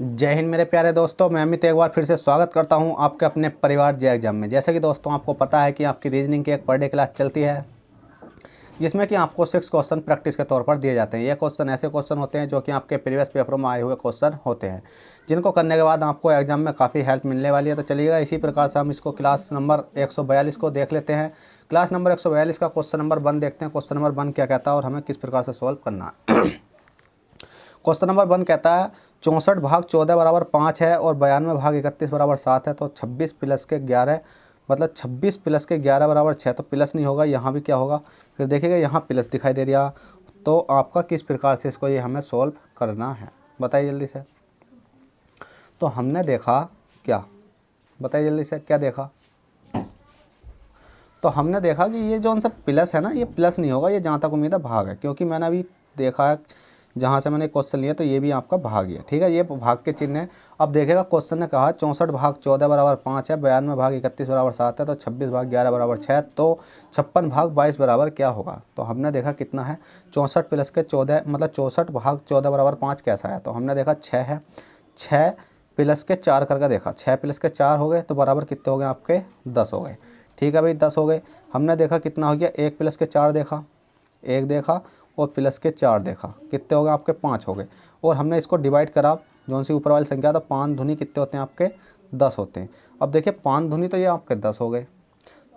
जय हिंद मेरे प्यारे दोस्तों, मैं अमित एक बार फिर से स्वागत करता हूं आपके अपने परिवार जे एग्जाम में। जैसे कि दोस्तों आपको पता है कि आपकी रीजनिंग की एक पर डे क्लास चलती है, जिसमें कि आपको 6 क्वेश्चन प्रैक्टिस के तौर पर दिए जाते हैं। ये क्वेश्चन ऐसे क्वेश्चन होते हैं जो कि आपके प्रीवियस पेपरों में आए हुए क्वेश्चन होते हैं, जिनको करने के बाद आपको एग्जाम में काफ़ी हेल्प मिलने वाली है। तो चलिएगा इसी प्रकार से हम इसको क्लास नंबर 142 को देख लेते हैं। क्लास नंबर 142 का क्वेश्चन नंबर 1 देखते हैं। क्वेश्चन नंबर 1 क्या कहता है और हमें किस प्रकार से सॉल्व करना है। क्वेश्चन नंबर 1 कहता है 64 भाग 14 बराबर 5 है और 92 भाग 31 बराबर 7 है। तो 26 प्लस के 11 मतलब 26 प्लस के 11 बराबर 6। तो प्लस नहीं होगा, यहाँ भी क्या होगा, फिर देखिएगा यहाँ प्लस दिखाई दे रहा। तो आपका किस प्रकार से इसको ये हमें सॉल्व करना है, बताइए जल्दी से। तो हमने देखा क्या, बताइए जल्दी से क्या देखा। तो हमने देखा कि ये जो उनसे प्लस है ना, ये प्लस नहीं होगा, ये जहाँ तक उम्मीद है भाग है, क्योंकि मैंने अभी देखा है जहाँ से मैंने क्वेश्चन लिया तो ये भी आपका भाग ही है। ठीक है, ये भाग के चिन्ह है। अब देखेगा क्वेश्चन ने कहा 64 भाग 14 बराबर 5 है, 92 भाग 31 बराबर 7 है, तो 26 भाग 11 बराबर 6, तो 56 भाग 22 बराबर क्या होगा। तो हमने देखा कितना है 64 प्लस के 14 मतलब 64 भाग 14 बराबर 5 कैसा है। तो हमने देखा 6 है, 6 प्लस के 4 करके देखा, 6 प्लस के 4 हो गए तो बराबर कितने हो गए आपके 10 हो गए। ठीक है भाई, 10 हो गए। हमने देखा कितना हो गया, 1 प्लस के 4 देखा, 1 देखा और प्लस के 4 देखा, कितने हो गए आपके 5 हो गए। और हमने इसको डिवाइड करा, जो सी ऊपर वाली संख्या, तो 5 दूनी कितने होते हैं आपके 10 होते हैं। अब देखिए 5 दूनी तो ये आपके 10 हो गए,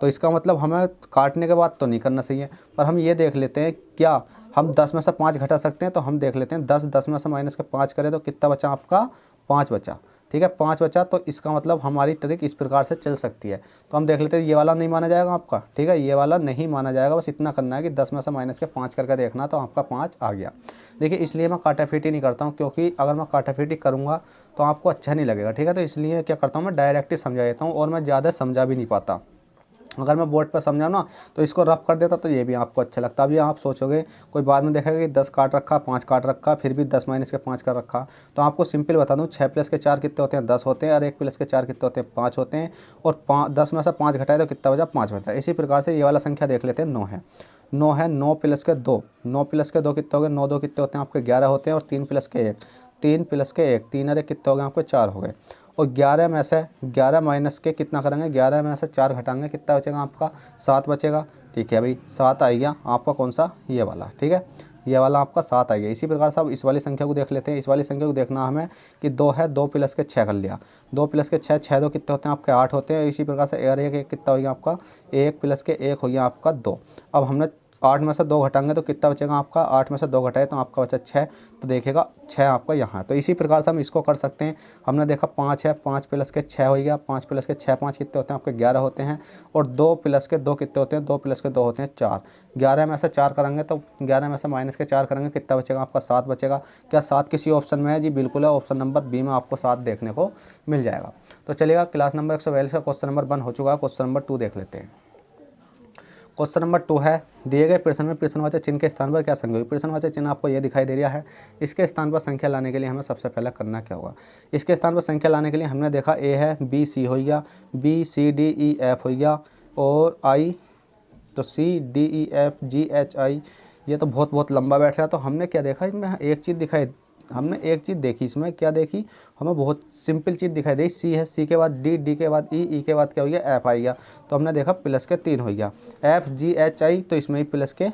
तो इसका मतलब हमें काटने के बाद तो नहीं करना चाहिए, पर हम ये देख लेते हैं क्या हम 10 में से 5 घटा सकते हैं। तो हम देख लेते हैं 10 में से माइनस के 5 करें तो कितना बचा आपका 5 बचा। ठीक है, 5 बचा, तो इसका मतलब हमारी ट्रिक इस प्रकार से चल सकती है। तो हम देख लेते हैं, ये वाला नहीं माना जाएगा आपका। ठीक है, ये वाला नहीं माना जाएगा, बस इतना करना है कि 10 में से माइनस के 5 करके देखना, तो आपका 5 आ गया। देखिए इसलिए मैं काटाफीटी नहीं करता हूँ, क्योंकि अगर मैं काटाफीटी करूँगा तो आपको अच्छा नहीं लगेगा। ठीक है, तो इसलिए क्या करता हूँ, मैं डायरेक्ट ही समझा देता हूँ और मैं ज़्यादा समझा भी नहीं पाता। अगर मैं बोर्ड पर समझाऊँ ना तो इसको रफ कर देता तो ये भी आपको अच्छा लगता। अभी आप सोचोगे, कोई बाद में देखेगा कि 10 काट रखा, 5 काट रखा, फिर भी 10 माइनस के 5 कर रखा। तो आपको सिंपल बता दूँ, 6 प्लस के 4 कितने होते हैं 10 होते हैं, और 1 प्लस के 4 कितने होते हैं 5 होते हैं। और 10 में से 5 घटाए तो कितना बचा 5 बचा। इसी प्रकार से ये वाला संख्या देख लेते हैं, 9 है, 9 है, 9 प्लस के 2, 9 प्लस के 2 कितने हो गए, 9 2 कितने होते हैं आपके 11 होते हैं। और 3 प्लस के 1, 3 प्लस के 1, 3 अरे कितने हो गए आपके 4 हो गए। और 11 में से 11 माइनस के कितना करेंगे, 11 में से 4 घटाएंगे, कितना बचेगा आपका 7 बचेगा। ठीक है भाई, 7 आ गया आपका, कौन सा, ये वाला। ठीक है, ये वाला आपका 7 आ गया। इसी प्रकार से अब इस वाली संख्या को देख लेते हैं। इस वाली संख्या को देखना हमें कि 2 है, 2 प्लस के 6 कर लिया, 2 प्लस के 6, 6 2 कितने होते हैं आपके 8 होते हैं। इसी प्रकार से और एक कितना हो गया आपका, 1 प्लस के 1 हो गया आपका 2। अब हमने 8 में से 2 घटाएंगे तो कितना बचेगा आपका, 8 में से 2 घटाए तो आपका बचा 6, तो देखिएगा 6 आपका यहाँ है। तो इसी प्रकार से हम इसको कर सकते हैं। हमने देखा 5 है, 5 प्लस के 6 हो गया, 5 प्लस के 6 5 कितने होते हैं आपके 11 होते हैं। और 2 प्लस के 2 कितने होते हैं, 2 प्लस के 2 होते हैं 4। 11 में से 4 करेंगे तो 11 में से माइनस के 4 करेंगे, कितना बचेगा आपका 7 बचेगा। क्या 7 किसी ऑप्शन में है? जी बिल्कुल है, ऑप्शन नंबर बी में आपको 7 देखने को मिल जाएगा। तो चलिएगा, क्लास नंबर 142 का क्वेश्चन नंबर 1 हो चुका है। क्वेश्चन नंबर 2 देख लेते हैं। क्वेश्चन नंबर 2 है, दिए गए प्रश्न में प्रश्नवाचक चिन्ह के स्थान पर क्या संख्या होगी। प्रश्नवाचक चिन्ह आपको ये दिखाई दे रहा है। इसके स्थान पर संख्या लाने के लिए हमें सबसे पहले करना क्या होगा। इसके स्थान पर संख्या लाने के लिए हमने देखा ए है, बी सी हो गया, B C D E F हो गया, और आई तो C D E F G H I. ये तो बहुत बहुत लंबा बैठ रहा है। तो हमने क्या देखा, इसमें एक चीज़ दिखाई, हमने एक चीज़ देखी, इसमें क्या देखी, हमें बहुत सिंपल चीज़ दिखाई दी। सी है, सी के बाद डी, डी के बाद ई, ई के बाद क्या हो गया एफ आ गया। तो हमने देखा प्लस के 3 हो गया। एफ जी एच आई तो इसमें भी प्लस के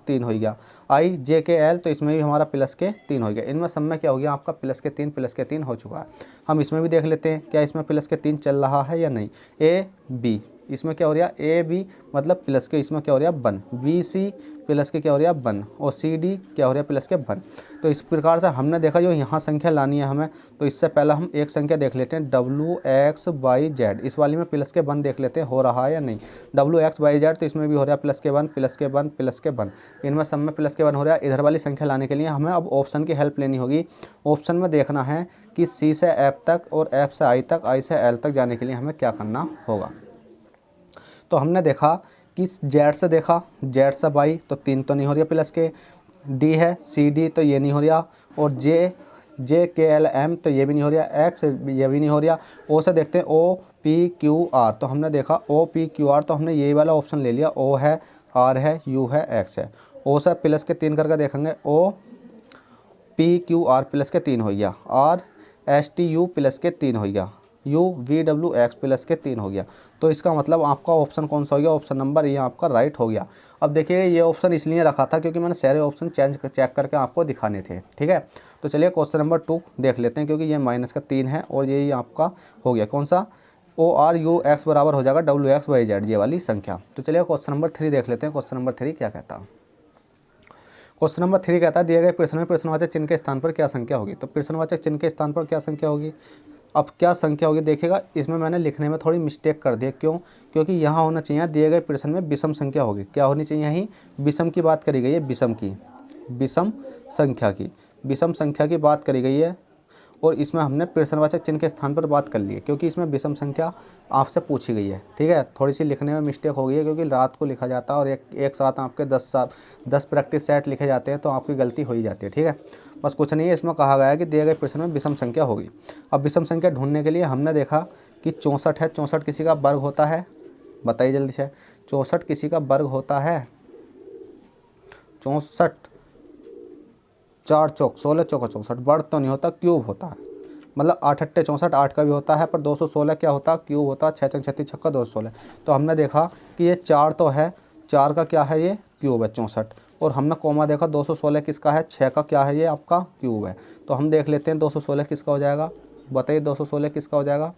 3 हो गया। आई जे के एल तो इसमें भी हमारा प्लस के 3 हो गया। इनमें सब में क्या हो गया आपका प्लस के 3 हो चुका है। हम इसमें भी देख लेते हैं क्या इसमें प्लस के 3 चल रहा है या नहीं। ए बी, इसमें क्या हो रहा है, ए बी मतलब प्लस के, इसमें क्या हो रहा है 1, बी सी प्लस के क्या हो रहा है 1, और सी डी क्या हो रहा है प्लस के 1। तो इस प्रकार से हमने देखा जो यहाँ संख्या लानी है हमें, तो इससे पहले हम एक संख्या देख लेते हैं डब्ल्यू एक्स वाई जेड। इस वाली में प्लस के 1 देख लेते हैं हो रहा है या नहीं। डब्ल्यू एक्स वाई जेड तो इसमें भी हो रहा है प्लस के 1 प्लस के 1 प्लस के 1, इनमें सब में प्लस के 1 हो रहा है। इधर वाली संख्या लाने के लिए हमें अब ऑप्शन की हेल्प लेनी होगी। ऑप्शन में देखना है कि सी से एफ तक और एफ से आई तक, आई से एल तक जाने के लिए हमें क्या करना होगा। तो हमने देखा कि जेड से देखा, जेड से बाई तो 3 तो नहीं हो रही प्लस के, डी है सी डी तो ये नहीं हो रहा, और जे जे के एल एम तो ये भी नहीं हो रहा, एक्स ये भी नहीं हो रहा। ओ से देखते हैं ओ पी क्यू आर, तो हमने देखा ओ पी क्यू आर, तो हमने ये वाला ऑप्शन ले लिया। ओ है, आर है, यू है, एक्स है। ओ से प्लस के 3 करके देखेंगे, O P Q R plus के 3 हो गया, R S T U plus के 3 हो गया, U V W X plus के 3 हो गया। तो इसका मतलब आपका ऑप्शन कौन सा हो गया, ऑप्शन नंबर ये आपका राइट हो गया। अब देखिए ये ऑप्शन इसलिए रखा था क्योंकि मैंने सारे ऑप्शन चेक करके आपको दिखाने थे, ठीक है। तो चलिए क्वेश्चन नंबर 2 देख लेते हैं, क्योंकि ये माइनस का 3 है और ये आपका हो गया कौन सा, ओ आर यू एक्स बराबर हो जाएगा डब्ल्यू एक्स वाई जेड, ये वाली संख्या। तो चलिए क्वेश्चन नंबर 3 देख लेते हैं। क्वेश्चन नंबर 3 क्या कहता है। क्वेश्चन नंबर 3 कहता है दिए गए प्रश्न में प्रश्नवाचक चिन्ह के स्थान पर क्या संख्या होगी। तो प्रश्नवाचक चिन्ह के स्थान पर क्या संख्या होगी। अब क्या संख्या होगी देखिएगा, इसमें मैंने लिखने में थोड़ी मिस्टेक कर दी। क्यों, क्योंकि यहाँ होना चाहिए दिए गए प्रश्न में विषम संख्या होगी। क्या होनी चाहिए, यहीं विषम की बात करी गई है, विषम की, विषम संख्या की बात करी गई है। और इसमें हमने प्रश्नवाचक चिन्ह के स्थान पर बात कर ली है, क्योंकि इसमें विषम संख्या आपसे पूछी गई है, ठीक है। थोड़ी सी लिखने में मिस्टेक हो गई है, क्योंकि रात को लिखा जाता है और एक साथ आपके 10 प्रैक्टिस सेट लिखे जाते हैं, तो आपकी गलती हो ही जाती है, ठीक है। बस कुछ नहीं है, इसमें कहा गया है कि दिए गए प्रश्न में विषम संख्या होगी। अब विषम संख्या ढूंढने के लिए हमने देखा कि 64 है, 64 किसी का वर्ग होता है, बताइए जल्दी से, 64 किसी का वर्ग होता है, 64 4 चौक 16 चौका 64, वर्ग तो नहीं होता, क्यूब होता है। मतलब 8 अट्ठे 64, 8 का भी होता है, पर 216 क्या होता है, क्यूब होता है। 6 छक 36 छक्का 216। तो हमने देखा कि ये 4 तो है, 4 का क्या है, ये क्यूब है 64। और हमने कोमा देखा 216 किसका है, 6 का क्या है, ये आपका क्यूब है। तो हम देख लेते हैं 216 किसका हो जाएगा, बताइए 216 किसका हो जाएगा।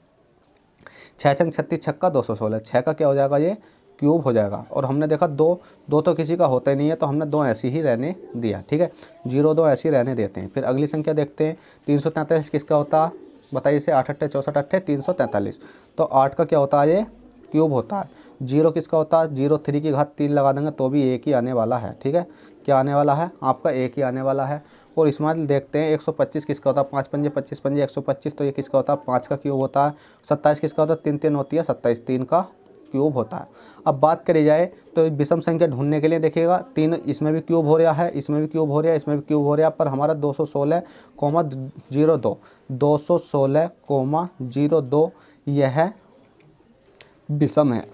6 छक 36 छक्का 216, 6 का क्या हो जाएगा, ये क्यूब हो जाएगा। और हमने देखा दो तो किसी का होता ही नहीं है, तो हमने 2 ऐसी ही रहने दिया, ठीक है। 0 2 ऐसी रहने देते हैं। फिर अगली संख्या देखते हैं, 343 किसका होता है, बताइए इसे। 8 अट्ठे 64 अट्ठे 343। तो 8 का क्या होता है, ये क्यूब होता है। 0 किसका होता है, 0 3 की घात 3 लगा देंगे तो भी एक ही आने वाला है, ठीक है। क्या आने वाला है, आपका एक ही आने वाला है। और इसमें देखते हैं 125 किसका होता है, 5 पंजे 25 पंजे 125, तो ये किसका होता है, 5 का क्यूब होता है। 27 किसका होता है, 3 3 होती है 27, 3 का क्यूब होता है। अब बात करी जाए तो विषम संख्या ढूंढने के लिए देखिएगा, 3 इसमें भी क्यूब हो रहा है, इसमें भी क्यूब हो रहा है, इसमें भी क्यूब हो रहा है, पर हमारा 216,02 216,02 यह विषम है।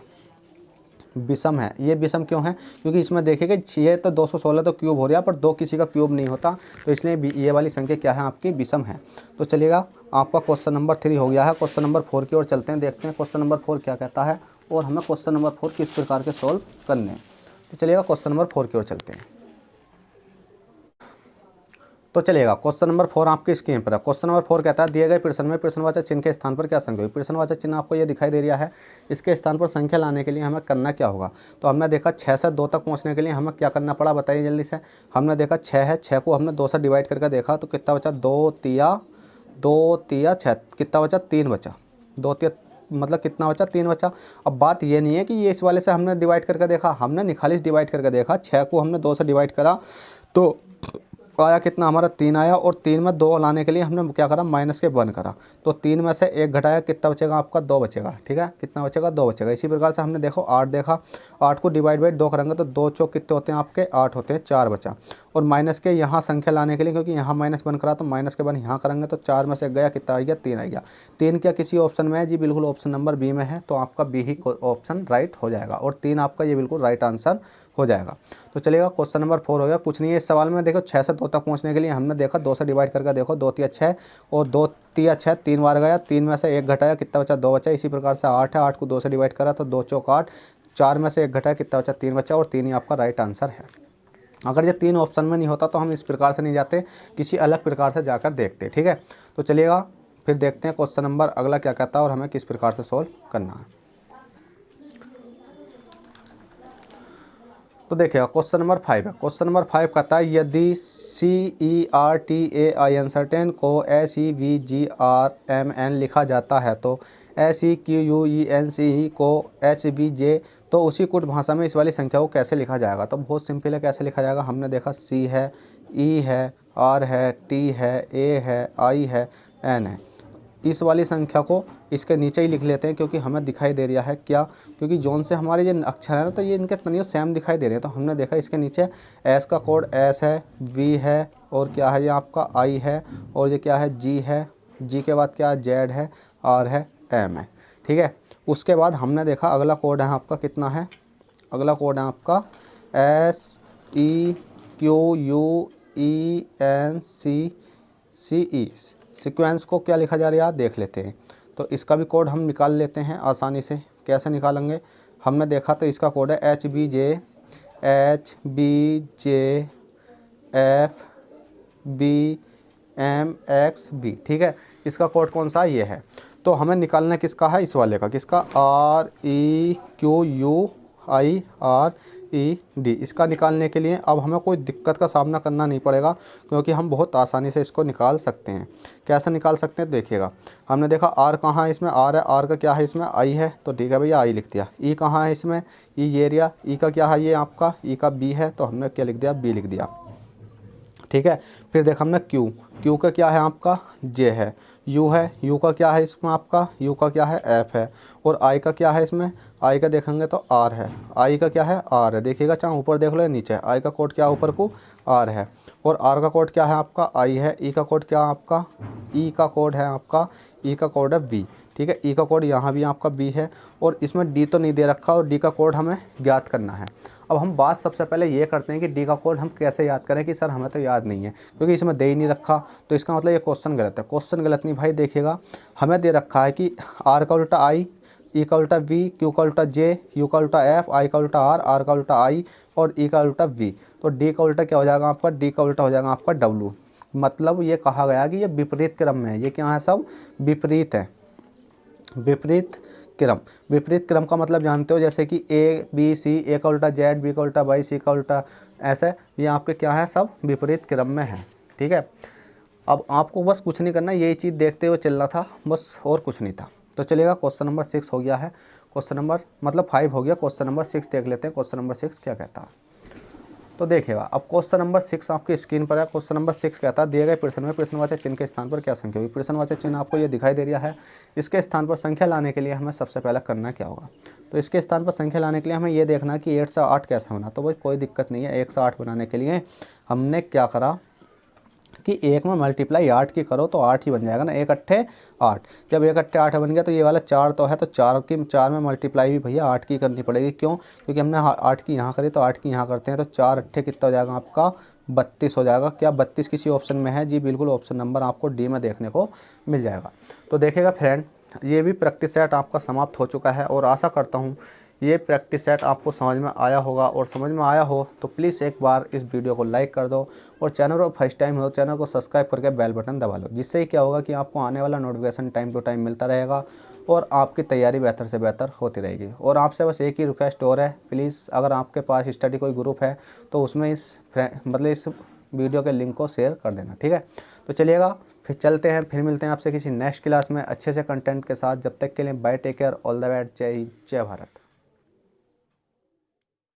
विषम है, ये विषम क्यों है, क्योंकि इसमें देखिएगा ये तो 216 तो क्यूब हो रहा है, पर 2 किसी का क्यूब नहीं होता, तो इसलिए ये वाली संख्या क्या है, आपकी विषम है। तो चलिएगा आपका क्वेश्चन नंबर 3 हो गया है। क्वेश्चन नंबर 4 की ओर चलते हैं, देखते हैं क्वेश्चन नंबर 4 क्या कहता है और हमें क्वेश्चन नंबर 4 किस प्रकार के सॉल्व करने हैं। तो चलिएगा क्वेश्चन नंबर 4 की ओर चलते हैं। तो चलिएगा क्वेश्चन नंबर 4 आपकी स्क्रीन पर है। क्वेश्चन नंबर 4 कहता है दिए गए प्रश्न में प्रश्नवाचक चिन्ह के स्थान पर क्या संख्या होगी। प्रश्नवाचक चिन्ह आपको ये दिखाई दे रहा है, इसके स्थान पर संख्या लाने के लिए हमें करना क्या होगा। तो हमने देखा 6 से 2 तक पहुंचने के लिए हमें क्या करना पड़ा, बताइए जल्दी से। हमने देखा 6 है, 6 को हमने 2 से डिवाइड करके देखा तो कितना बचा, 2 तिया 6, कितना बचा, 3 बचा। 2 तिया मतलब कितना बचा, 3 बचा। अब बात ये नहीं है कि ये इस वाले से हमने डिवाइड करके देखा, हमने निखालिस डिवाइड करके देखा। 6 को हमने 2 से डिवाइड करा तो आया कितना, हमारा 3 आया। और 3 में 2 लाने के लिए हमने क्या करा, माइनस के 1 करा, तो 3 में से 1 घटाया, कितना बचेगा आपका, 2 बचेगा, ठीक है। कितना बचेगा, 2 बचेगा। इसी प्रकार से हमने देखो 8 देखा, 8 को डिवाइड बाई 2 करेंगे तो 2 चौक कितने होते हैं आपके, 8 होते हैं, 4 बचा। और माइनस के यहाँ संख्या लाने के लिए, क्योंकि यहाँ माइनस 1 करा तो माइनस के 1 यहाँ करेंगे तो 4 में से 1 गया, कितना आ गया, 3 आ गया। 3 क्या किसी ऑप्शन में है जी, बिल्कुल ऑप्शन नंबर बी में है, तो आपका बी ही ऑप्शन राइट हो जाएगा और 3 आपका ये बिल्कुल राइट आंसर हो जाएगा। तो चलिएगा क्वेश्चन नंबर 4 हो गया। कुछ नहीं है इस सवाल में, देखो 6 से 2 तक पहुंचने के लिए हमने देखा 2 से डिवाइड करके देखो, 2 तिया 6 और 2 तिया 6 3 बार गया, 3 में से 1 घटाया, कितना बचा, 2 बचा। इसी प्रकार से 8 है, 8 को 2 से डिवाइड करा तो 2 चौक 8, 4 में से 1 घटाया, कितना बचा, 3 बचा। और 3 ही आपका राइट आंसर है। अगर ये 3 ऑप्शन में नहीं होता तो हम इस प्रकार से नहीं जाते, किसी अलग प्रकार से जाकर देखते, ठीक है। तो चलिएगा फिर देखते हैं क्वेश्चन नंबर अगला क्या कहता है और हमें किस प्रकार से सॉल्व करना है। तो देखिएगा क्वेश्चन नंबर 5 है। क्वेश्चन नंबर 5 कहता है यदि CERTAI अनसर्टेन को SEVGRMN लिखा जाता है तो SEQUENCE को HBJ, तो उसी कुट भाषा में इस वाली संख्या को कैसे लिखा जाएगा। तो बहुत सिंपल है, कैसे लिखा जाएगा। हमने देखा C है, E है, R है, T है, A है, I है, N है। इस वाली संख्या को इसके नीचे ही लिख लेते हैं, क्योंकि हमें दिखाई दे रहा है क्या, क्योंकि जोन से हमारे ये अक्षर है ना, तो ये इनके तनियों सेम दिखाई दे रहे हैं। तो हमने देखा इसके नीचे S का कोड S है, V है, और क्या है ये आपका I है, और ये क्या है G है, G के बाद क्या है Z है, R है, M है, ठीक है। उसके बाद हमने देखा अगला कोड है आपका, कितना है, अगला कोड है आपका SEQUENCE, सीक्वेंस को क्या लिखा जा रहा है देख लेते हैं। तो इसका भी कोड हम निकाल लेते हैं आसानी से। कैसे निकालेंगे, हमने देखा तो इसका कोड है HBJ ठीक है। इसका कोड कौन सा ये है। तो हमें निकालना किसका है, इस वाले का, किसका REQUIRED। इसका निकालने के लिए अब हमें कोई दिक्कत का सामना करना नहीं पड़ेगा, क्योंकि हम बहुत आसानी से इसको निकाल सकते हैं। कैसे निकाल सकते हैं देखिएगा। हमने देखा R कहाँ है, इसमें R है, R का क्या है, इसमें I है, तो ठीक है भैया I लिख दिया। E कहाँ है, इसमें E ये एरिया, E का क्या है, ये आपका E का B है, तो हमने क्या लिख दिया, B लिख दिया। ठीक है। फिर देखा हमने Q का क्या है आपका J है, U है, U का क्या है इसमें आपका, U का क्या है F है, और I का क्या है इसमें, I का देखेंगे तो R है, I का क्या है R है। देखिएगा चाहे ऊपर देख लो या नीचे, I का कोड क्या ऊपर को R है, और R का कोड क्या है आपका I है, E का कोड क्या आपका, E का कोड है आपका, E का कोड है B। ठीक है, E का कोड यहाँ भी आपका B है, और इसमें D तो नहीं दे रखा, और D का कोड हमें ज्ञात करना है। अब हम बात सबसे पहले ये करते हैं कि डी का कोड हम कैसे याद करें, कि सर हमें तो याद नहीं है क्योंकि इसमें दे ही नहीं रखा, तो इसका मतलब ये क्वेश्चन गलत है। क्वेश्चन गलत नहीं भाई, देखिएगा हमें दे रखा है कि आर का उल्टा आई, ई का उल्टा वी, क्यू का उल्टा जे, यू का उल्टा एफ, आई का उल्टा आर का उल्टा आई, और ई का उल्टा वी। तो डी का उल्टा क्या हो जाएगा आपका, डी का उल्टा हो जाएगा आपका डब्लू। मतलब ये कहा गया कि ये विपरीत क्रम में है, ये क्या है, सब विपरीत है, विपरीत क्रम। विपरीत क्रम का मतलब जानते हो, जैसे कि ए बी सी, ए का उल्टा जेड, बी का उल्टा वाई, सी का उल्टा ऐसे, ये आपके क्या है, सब विपरीत क्रम में है। ठीक है। अब आपको बस कुछ नहीं करना, यही चीज़ देखते हुए चलना था बस, और कुछ नहीं था। तो चलिएगा, क्वेश्चन नंबर 6 हो गया है, क्वेश्चन नंबर मतलब 5 हो गया, क्वेश्चन नंबर 6 देख लेते हैं। क्वेश्चन नंबर 6 क्या कहता है, तो देखिएगा। अब क्वेश्चन नंबर 6 आपकी स्क्रीन पर है। क्वेश्चन नंबर 6 कहता है, दिए गए प्रश्न में प्रश्नवाचक चिन्ह के स्थान पर क्या संख्या होगी। प्रश्नवाचक चिन्ह आपको ये दिखाई दे रहा है, इसके स्थान पर संख्या लाने के लिए हमें सबसे पहले करना क्या होगा। तो इसके स्थान पर संख्या लाने के लिए हमें ये देखना है कि 8 से 8 कैसे बना। तो भाई कोई दिक्कत नहीं है, 1 से 8 बनाने के लिए हमने क्या करा कि 1 में मल्टीप्लाई 8 की करो तो 8 ही बन जाएगा ना, 1 अट्ठे 8। जब 1 अट्ठे 8 बन गया तो ये वाला 4 तो है, तो 4 में मल्टीप्लाई भी भैया 8 की करनी पड़ेगी। क्यों, क्योंकि हमने 8 की यहाँ करी तो 8 की यहाँ करते हैं, तो 4 अट्ठे कितना हो जाएगा आपका 32 हो जाएगा। क्या 32 किसी ऑप्शन में है जी, बिल्कुल ऑप्शन नंबर आपको डी में देखने को मिल जाएगा। तो देखिएगा फ्रेंड, ये भी प्रैक्टिस सेट आपका समाप्त हो चुका है, और आशा करता हूँ ये प्रैक्टिस सेट आपको समझ में आया होगा, और समझ में आया हो तो प्लीज़ एक बार इस वीडियो को लाइक कर दो, और चैनल पर फर्स्ट टाइम हो चैनल को सब्सक्राइब करके बेल बटन दबा लो, जिससे क्या होगा कि आपको आने वाला नोटिफिकेशन टाइम टू टाइम मिलता रहेगा, और आपकी तैयारी बेहतर से बेहतर होती रहेगी। और आपसे बस एक ही रिक्वेस्ट और है, प्लीज़ अगर आपके पास स्टडी कोई ग्रुप है तो उसमें इस वीडियो के लिंक को शेयर कर देना। ठीक है, तो चलिएगा फिर चलते हैं, फिर मिलते हैं आपसे किसी नेक्स्ट क्लास में अच्छे से कंटेंट के साथ। जब तक के लिए bye, take care, all the best, जय हिंद, जय भारत।